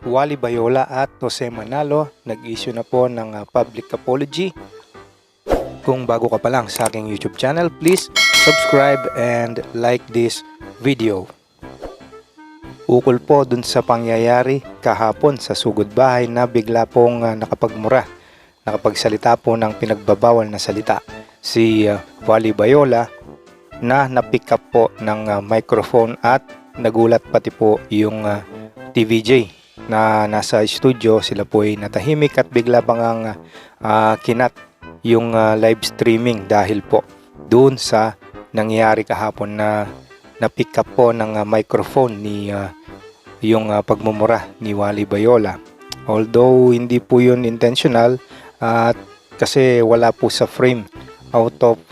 Wally Bayola at Jose Manalo nag-issue na po ng public apology. Kung bago ka pa lang sa aking YouTube channel, please subscribe and like this video. Ukol po dun sa pangyayari kahapon sa sugod bahay na bigla pong nakapagsalita po ng pinagbabawal na salita si Wally Bayola na napick up po ng microphone at nagulat pati po yung TVJ na nasa studio. Sila po ay natahimik at bigla bang kinat yung live streaming dahil po doon sa nangyari kahapon na napick up po ng microphone ni yung pagmumura ni Wally Bayola. Although hindi po yun intentional at kasi wala po sa frame, out of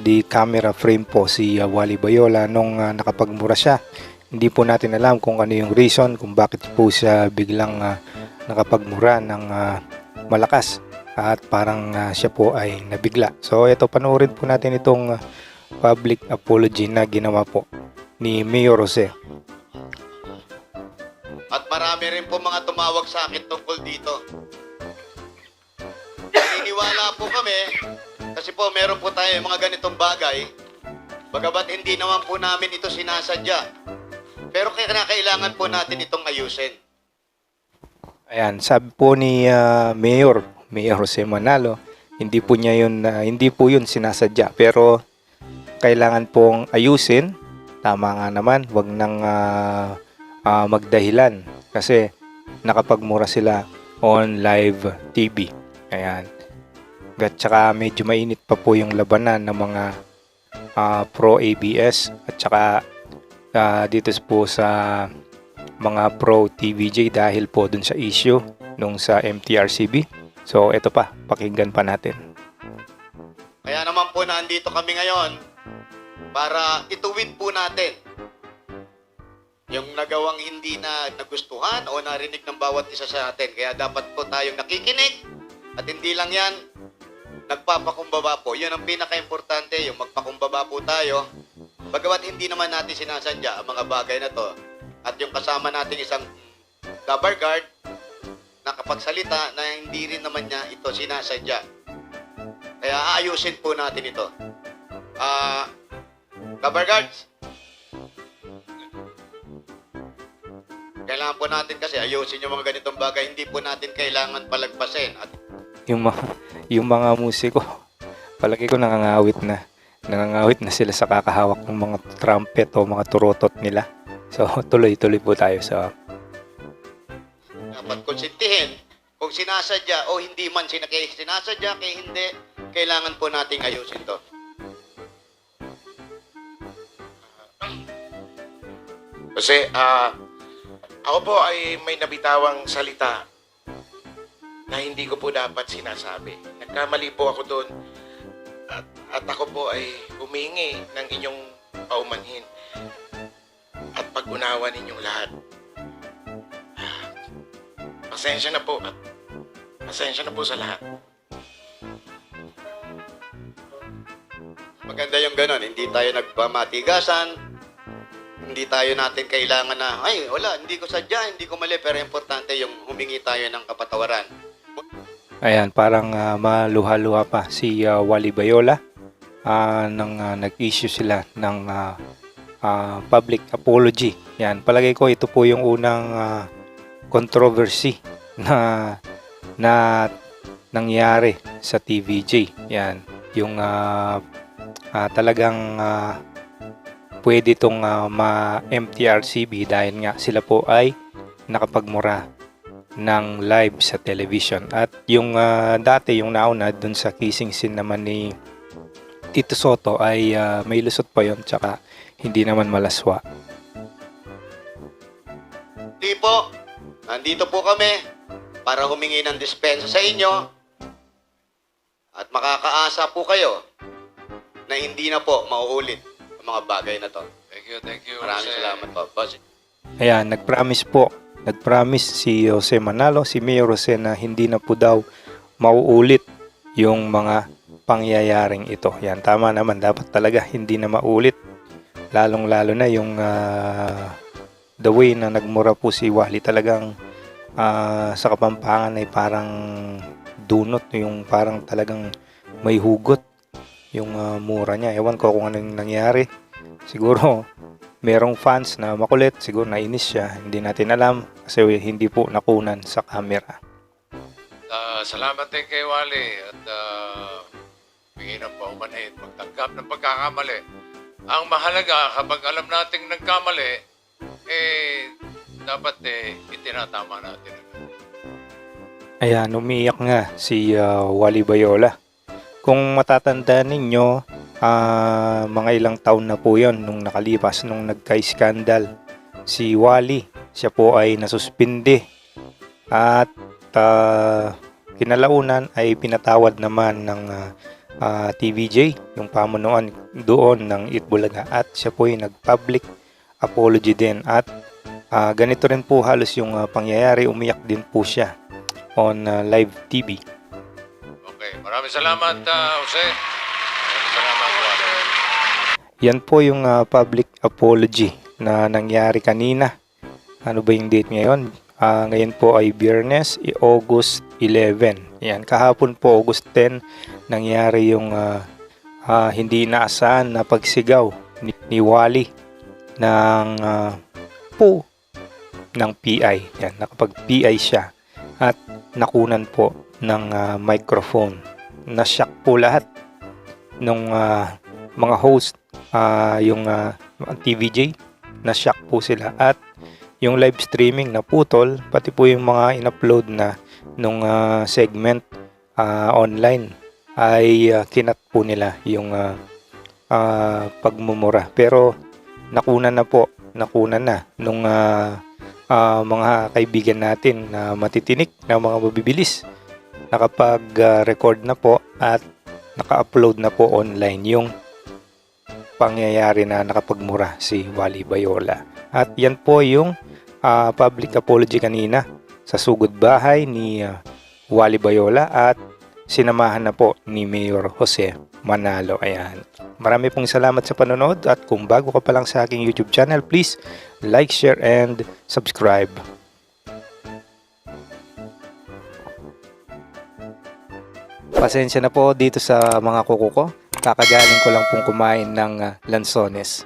the camera frame po si Wally Bayola nung nakapagmura siya. Hindi po natin alam kung ano yung reason kung bakit po siya biglang nakapagmura ng malakas at parang siya po ay nabigla. So ito, panoorin po natin itong public apology na ginawa po ni Mayor Jose. At marami rin po mga tumawag sa akin tungkol dito. Naniniwala po kami kasi po meron po tayo mga ganitong bagay. Bagamat hindi naman po namin ito sinasadya. Pero kailangan po natin itong ayusin. Ayan, sabi po ni Mayor Jose Manalo, hindi po yun sinasadya, pero kailangan pong ayusin. Tama nga naman, wag nang magdahilan kasi nakapagmura sila on live TV. Ayan. At saka medyo mainit pa po yung labanan ng mga pro ABS at saka dito po sa mga pro TVJ dahil po dun sa issue nung sa MTRCB. So ito pa, pakinggan pa natin. Kaya naman po nandito kami ngayon para ituwid po natin yung nagawang hindi na nagustuhan o narinig ng bawat isa sa atin. Kaya dapat po tayong nakikinig at hindi lang yan, nagpapakumbaba po. Yun ang pinaka-importante, yung magpakumbaba po tayo. Bagamat hindi naman natin sinasadya ang mga bagay na to at yung kasama natin isang cover guard nakapagsalita na hindi rin naman niya ito sinasadya. Kaya aayusin po natin ito. Cover guards, kailangan po natin kasi ayusin yung mga ganitong bagay. Hindi po natin kailangan palagpasin. At yung mga musiko, palagi ko nangangawit na sila sa kakahawak ng mga trumpet o mga turotot nila. So tuloy-tuloy po tayo sa dapat konsintihin kung sinasadya o hindi man sinasadya, kaya hindi, kailangan po nating ayusin to. Kasi ako po ay may nabitawang salita na hindi ko po dapat sinasabi. Nagkamali po ako doon at ako po ay humingi ng inyong paumanhin at pag-unawa ninyong lahat. Pasensya na po at pasensya na po sa lahat. Maganda yung ganon, hindi tayo nagpamatigasan, hindi tayo natin kailangan na, ay wala, hindi ko sadya, hindi ko mali, pero importante yung humingi tayo ng kapatawaran. ayan, parang maluha-luha pa si Wally Bayola nang nag-issue sila ng public apology. Yan, palagay ko ito po yung unang controversy na nangyari sa TVJ. Yan, yung talagang pwede itong ma-MTRCB dahil nga sila po ay nakapagmura ng live sa television. At yung dati, yung nauna dun sa kissing scene naman ni Tito Soto ay may lusot pa yon, tsaka hindi naman malaswa. Hindi po, nandito po kami para humingi ng dispensa sa inyo at makakaasa po kayo na hindi na po mauulit ang mga bagay na to. Thank you. Maraming salamat po, boss. Ayan, nagpromise si Jose Manalo, si Mayor Jose, na hindi na po daw mauulit yung mga pangyayaring ito. Yan, tama naman, dapat talaga hindi na maulit. Lalong-lalo na yung the way na nagmura po si Wally, talagang sa Kapampangan ay parang dunot, yung parang talagang may hugot yung mura niya. Ewan ko kung anong nangyari. Siguro merong fans na makulit, siguro nainis siya. Hindi natin alam kasi hindi po nakunan sa camera. Salamat din kay Wally at hingi ng paumanhin, magtanggap ng pagkakamali. Ang mahalaga, kapag alam nating nagkamali, dapat itinatama natin. Ayan, umiyak nga si Wally Bayola. Kung matatandaan ninyo, mga ilang taon na po yon nung nakalipas, nung nagka-skandal si Wally. Siya po ay nasuspindi at kinalaunan ay pinatawad naman ng TVJ, yung pamunuan doon ng Itbulaga, at siya po ay nag-public apology din. At ganito rin po halos yung pangyayari, umiyak din po siya on live TV. Okay, maraming salamat, Jose. Maraming salamat, Wally. Yan po yung public apology na nangyari kanina. Ano ba yung date ngayon? Ngayon po ay Biyernes, August 11. Yan, kahapon po August 10 nangyari yung hindi inaasahan na pagsigaw ni Wally ng ng PI. Yan, nakapag-PI siya at nakunan po ng microphone. Na-shock po lahat ng mga host, yung TVJ, na-shock po sila, at yung live streaming na putol, pati po yung mga in-upload na nung segment online ay kinat po nila yung pagmumura. Pero nakunan na nung mga kaibigan natin na matitinik, na mga mabibilis. Nakapag-record na po at naka-upload na po online yung pangyayari na nakapagmura si Wally Bayola. At yan po yung public apology kanina sa sugod bahay ni Wally Bayola at sinamahan na po ni Mayor Jose Manalo. Ayan. Marami pong salamat sa panonood, at kung bago ka pa lang sa aking YouTube channel, please like, share, and subscribe. Pasensya na po dito sa mga kuko ko. Kakagaling ko lang pong kumain ng lansones.